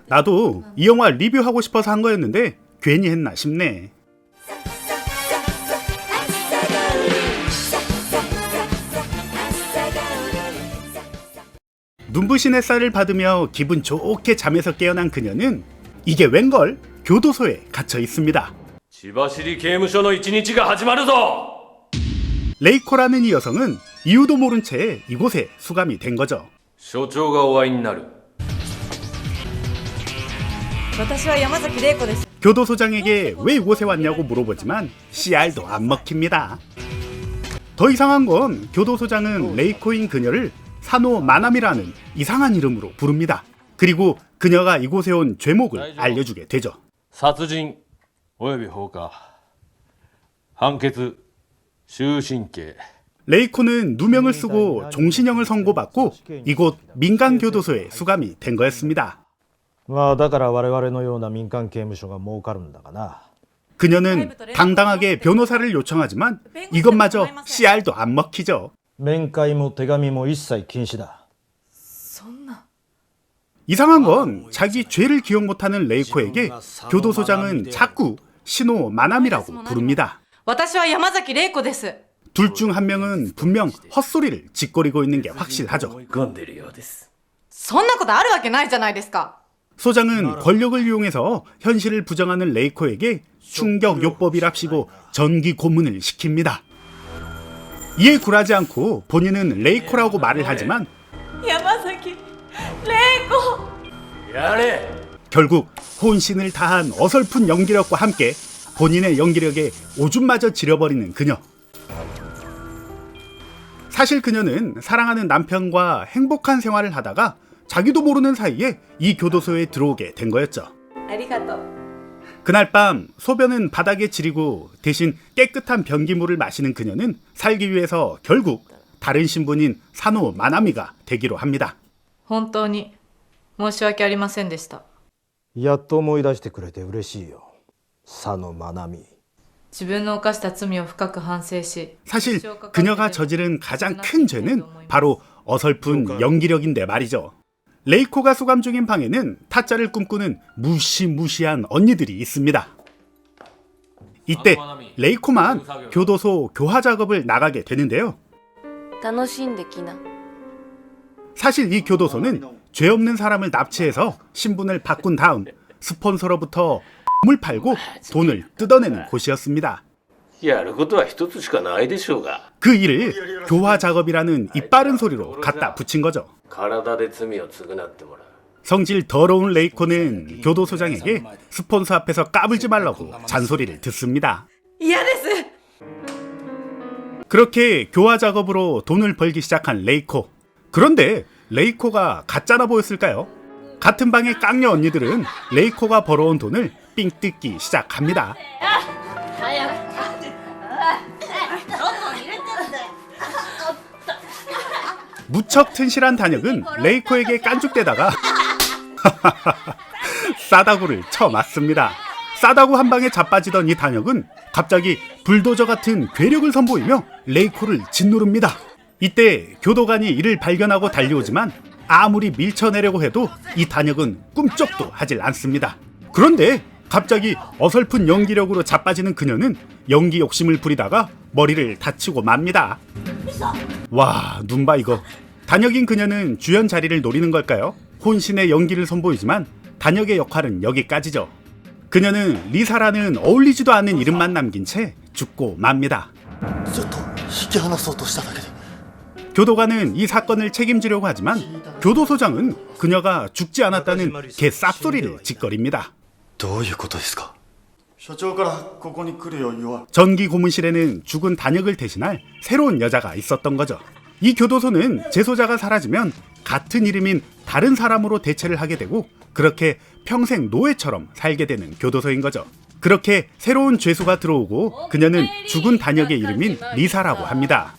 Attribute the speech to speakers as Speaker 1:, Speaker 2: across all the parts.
Speaker 1: 나도 이 영화 리뷰하고 싶어서 한 거였는데 괜히 했나 싶네. 눈부신 햇살을 받으며 기분 좋게 잠에서 깨어난 그녀는 이게 웬걸 교도소에 gat혀 있습니다.
Speaker 2: 千葉市刑務所の一日が始まるぞ!
Speaker 1: 레이코라는 이 여성은 이유도 모른 채 이곳에 수감이 된 거죠.
Speaker 2: 所長がお会いになる.
Speaker 1: 교도소장에게 왜 이곳에 왔냐고 물어보지만 씨알도 안 먹힙니다. 더 이상한 건 교도소장은 레이코인 그녀를 사노 마나미라는 이상한 이름으로 부릅니다. 그리고 그녀가 이곳에 온 죄목을 알려주게 되죠.
Speaker 2: 殺人および放火判決終身刑.
Speaker 1: 레이코는 누명을 쓰고 종신형을 선고받고 이곳 민간교도소에 수감이 된 거였습니다.
Speaker 3: まあだから我々のような民間刑務所が儲かるんだがな.
Speaker 1: 그녀는 당당하게 변호사를 요청하지만 이것마저 씨알도 안 먹히죠.
Speaker 3: 面会も手紙も一切禁止だ.
Speaker 1: 이상한 건 자기 죄를 기억 못하는 레이코에게 교도소장은 자꾸 시노 마나미라고 부릅니다. 둘 중 한 명은 분명 헛소리를 짓거리고 있는 게 확실하죠. 소장은 권력을 이용해서 현실을 부정하는 레이코에게 충격요법이랍시고 전기 고문을 시킵니다. 이에 굴하지 않고 본인은 레이코라고 말을 하지만 결국 혼신을 다한 어설픈 연기력과 함께 본인의 연기력에 오줌마저 지려버리는 그녀. 사실 그녀는 사랑하는 남편과 행복한 생활을 하다가 자기도 모르는 사이에 이 교도소에 들어오게 된 거였죠. 그날 밤 소변은 바닥에 지리고 대신 깨끗한 변기물을 마시는 그녀는 살기 위해서 결국 다른 신분인 사노 마나미가 되기로 합니다.
Speaker 4: 本当に申し訳ありませんでした。
Speaker 3: やっと思い出してくれて嬉しいよ。佐野愛美.
Speaker 4: 自分の犯した罪を深く反省し
Speaker 1: 사실 그녀가 저지른 가장 큰 죄는 바로 어설픈 연기력인데 말이죠. 레이코가 수감 중인 방에는 타짜를 꿈꾸는 무시무시한 언니들이 있습니다. 이때 레이코만 교도소 교화 작업을 나가게 되는데요. 사실 이 교도소는 죄 없는 사람을 납치해서 신분을 바꾼 다음 스폰서로부터 물 팔고 돈을 뜯어내는 곳이었습니다. 그 일을 교화 작업이라는 이빠른 소리로 갖다 붙인 거죠. 성질 더러운 레이코는 교도소장에게 스폰서 앞에서 까불지 말라고 잔소리를 듣습니다. 그렇게 교화 작업으로 돈을 벌기 시작한 레이코. 그런데 레이코가 가짜나 보였을까요? 같은 방의 깡녀 언니들은 레이코가 벌어온 돈을 삥 뜯기 시작합니다. 무척 튼실한 단역은 레이코에게 깐죽대다가 싸다구를 쳐맞습니다. 싸다구 한 방에 자빠지던 이 단역은 갑자기 불도저 같은 괴력을 선보이며 레이코를 짓누릅니다. 이때 교도관이 이를 발견하고 달려오지만 아무리 밀쳐내려고 해도 이 단역은 꿈쩍도 하질 않습니다. 그런데 갑자기 어설픈 연기력으로 자빠지는 그녀는 연기 욕심을 부리다가 머리를 다치고 맙니다. 와, 눈 봐 이거. 단역인 그녀는 주연 자리를 노리는 걸까요? 혼신의 연기를 선보이지만 단역의 역할은 여기까지죠. 그녀는 리사라는 어울리지도 않는 이름만 남긴 채 죽고 맙니다. 교도관은 이 사건을 책임지려고 하지만 교도소장은 그녀가 죽지 않았다는 개 쌉소리를 짓거립니다. 전기 고문실에는 죽은 단역을 대신할 새로운 여자가 있었던 거죠. 이 교도소는 재소자가 사라지면 같은 이름인 다른 사람으로 대체를 하게 되고 그렇게 평생 노예처럼 살게 되는 교도소인 거죠. 그렇게 새로운 죄수가 들어오고 그녀는 죽은 단역의 이름인 리사라고 합니다.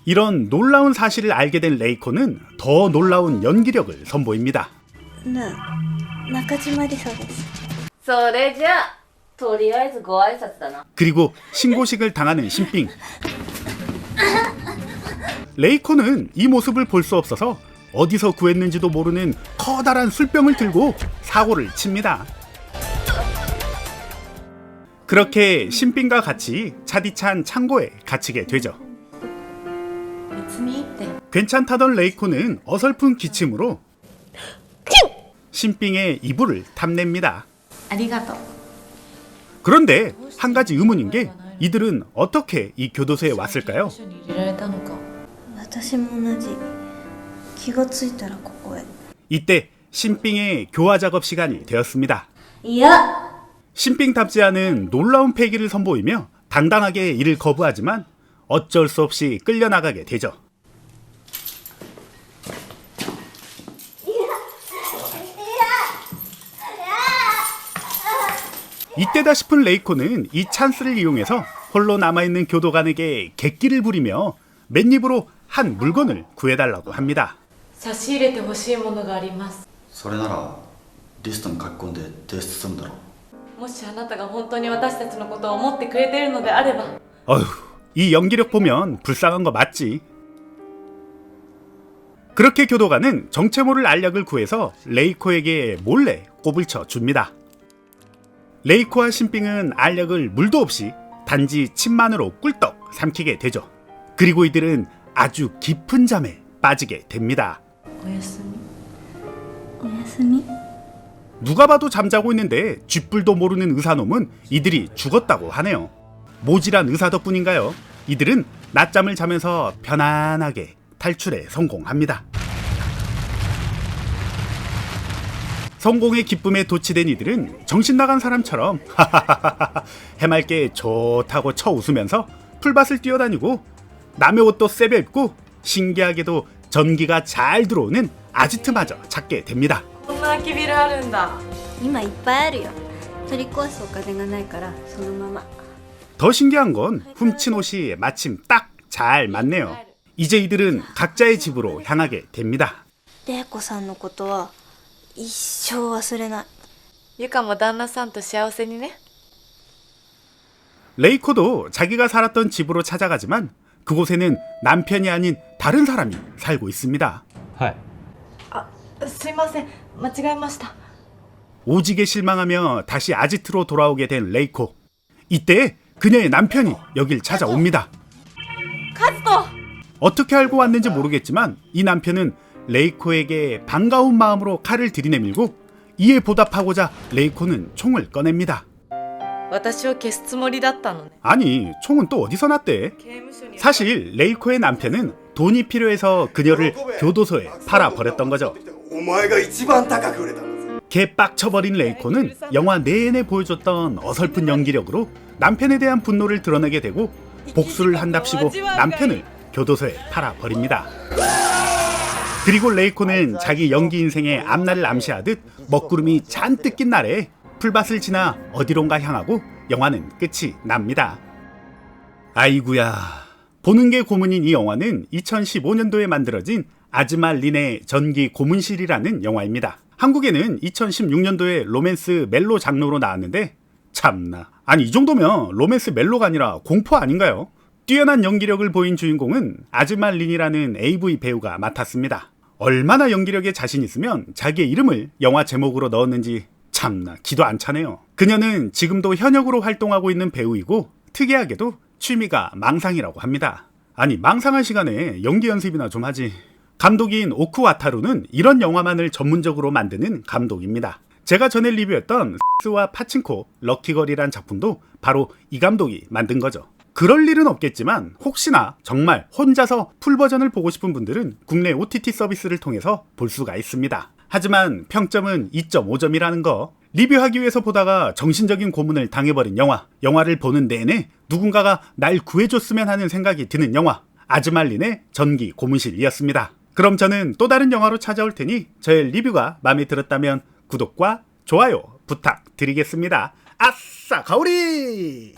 Speaker 1: 이런 놀라운 사실을 알게 된 레이코는 더 놀라운 연기력을 선보입니다. 그리고 신고식을 당하는 신빙. 레이코는 이 모습을 볼 수 없어서 어디서 구했는지도 모르는 커다란 술병을 들고 사고를 칩니다. 그렇게 신빙과 같이 차디찬 창고에 갇히게 되죠.
Speaker 4: 別にって
Speaker 1: 괜찮다던 레이코는 어설픈 기침으로 신빙의 이불을 탐냅니다.
Speaker 4: ありがとう
Speaker 1: 그런데 한 가지 의문인 게 이들은 어떻게 이 교도소에 왔을까요?
Speaker 4: 刑務所に入れられたのか
Speaker 5: 私も同じ気がついたらここへ
Speaker 1: 이때 신빙의 교화 작업 시간이 되었습니다.
Speaker 5: いや
Speaker 1: 신빙답지 않은 놀라운 패기를 선보이며 당당하게 이를 거부하지만 어쩔 수 없이 끌려나가게 되죠. 이때다 싶은 레이코는 이 찬스를 이용해서 홀로 남아있는 교도관에게 객기를 부리며 맨입으로 한 물건을 구해달라고 합니다.
Speaker 4: 差し入れてほしいものがあります。
Speaker 6: それならリストに書き込んで提出するんだろう。
Speaker 4: もしあなたが本当に私たちのことを思ってくれているのであれば
Speaker 1: 어휴, 이 연기력 보면 불쌍한 거 맞지? 그렇게 교도관은 정체 모를 알약을 구해서 레이코에게 몰래 꼽을 쳐 줍니다. 레이코와 신빙은 알약을 물도 없이 단지 침만으로 꿀떡 삼키게 되죠. 그리고 이들은 아주 깊은 잠에 빠지게 됩니다.
Speaker 4: おやすみ
Speaker 5: おやすみ
Speaker 1: 누가 봐도 잠자고 있는데 쥐뿔도 모르는 의사놈은 이들이 죽었다고 하네요. 모질한 의사 덕분인가요? 이들은 낮잠을 자면서 편안하게 탈출에 성공합니다. 성공의 기쁨에 도취된 이들은 정신 나간 사람처럼 해맑게 좋다고 쳐 웃으면서 풀밭을 뛰어다니고 남의 옷도 세배 입고 신기하게도 전기가 잘 들어오는 아지트마저 찾게 됩니다.
Speaker 4: こんな空きビルあるんだ
Speaker 5: 今いっぱいあるよ取り壊すお金がないからそのまま
Speaker 1: 더 신기한 건 훔친 옷이 마침 딱 잘 맞네요. 이제 이들은 각자의 집으로 향하게 됩니다.
Speaker 5: 玲子さんのことは一生忘れない。
Speaker 4: ゆかも旦那さんと幸せにね
Speaker 1: 레이코도 자기가 살았던 집으로 찾아가지만 그곳에는 남편이 아닌 다른 사람이 살고 있습니다.
Speaker 2: はい。
Speaker 4: あすいません間違えました
Speaker 1: 오지게 실망하며 다시 아지트로 돌아오게 된 레이코. 이때 그녀의 남편이 여길 찾아옵니다.
Speaker 4: カズト
Speaker 1: 어떻게 알고 왔는지 모르겠지만 이 남편은 레이코에게 반가운 마음으로 칼을 들이내밀고 이에 보답하고자 레이코는 총을 꺼냅니다.
Speaker 4: 私を消すつもりだったのね
Speaker 1: 아니, 총은 또 어디서 났대?
Speaker 4: 刑務所に
Speaker 1: 사실 레이코의 남편은 돈이 필요해서 그녀를 교도소에 팔아버렸던 거죠.
Speaker 7: お前が一番高く売れたんだぞ。
Speaker 1: 개빡쳐버린 레이코는 영화 내내 보여줬던 어설픈 연기력으로 남편에 대한 분노를 드러내게 되고 복수를 한답시고 남편을 교도소에 팔아버립니다. 그리고 레이코는 자기 연기 인생의 앞날을 암시하듯 먹구름이 잔뜩 낀 날에 풀밭을 지나 어디론가 향하고 영화는 끝이 납니다. 아이구야. 보는 게 고문인 이 영화는 2015년도에 만들어진 아즈마 린의 전기 고문실이라는 영화입니다. 한국에는 2016년도에 로맨스 멜로 장르로 나왔는데 참나. 아니 이 정도면 로맨스 멜로가 아니라 공포 아닌가요? 뛰어난 연기력을 보인 주인공은 아즈마 린이라는 AV 배우가 맡았습니다. 얼마나 연기력에 자신 있으면 자기의 이름을 영화 제목으로 넣었는지 참나 기도 안 차네요. 그녀는 지금도 현역으로 활동하고 있는 배우이고 특이하게도 취미가 망상이라고 합니다. 아니 망상할 시간에 연기 연습이나 좀 하지. 감독인 오쿠 와타루는 이런 영화만을 전문적으로 만드는 감독입니다. 제가 전에 리뷰했던 스와 파친코 럭키걸이란 작품도 바로 이 감독이 만든 거죠. 그럴 일은 없겠지만 혹시나 정말 혼자서 풀버전을 보고 싶은 분들은 국내 OTT 서비스를 통해서 볼 수가 있습니다. 하지만 평점은 2.5점이라는 거. 리뷰하기 위해서 보다가 정신적인 고문을 당해버린 영화를 보는 내내 누군가가 날 구해줬으면 하는 생각이 드는 영화 아즈말린의 전기 고문실이었습니다. 그럼 저는 또 다른 영화로 찾아올 테니 저의 리뷰가 마음에 들었다면 구독과 좋아요 부탁드리겠습니다. 아싸 가오리!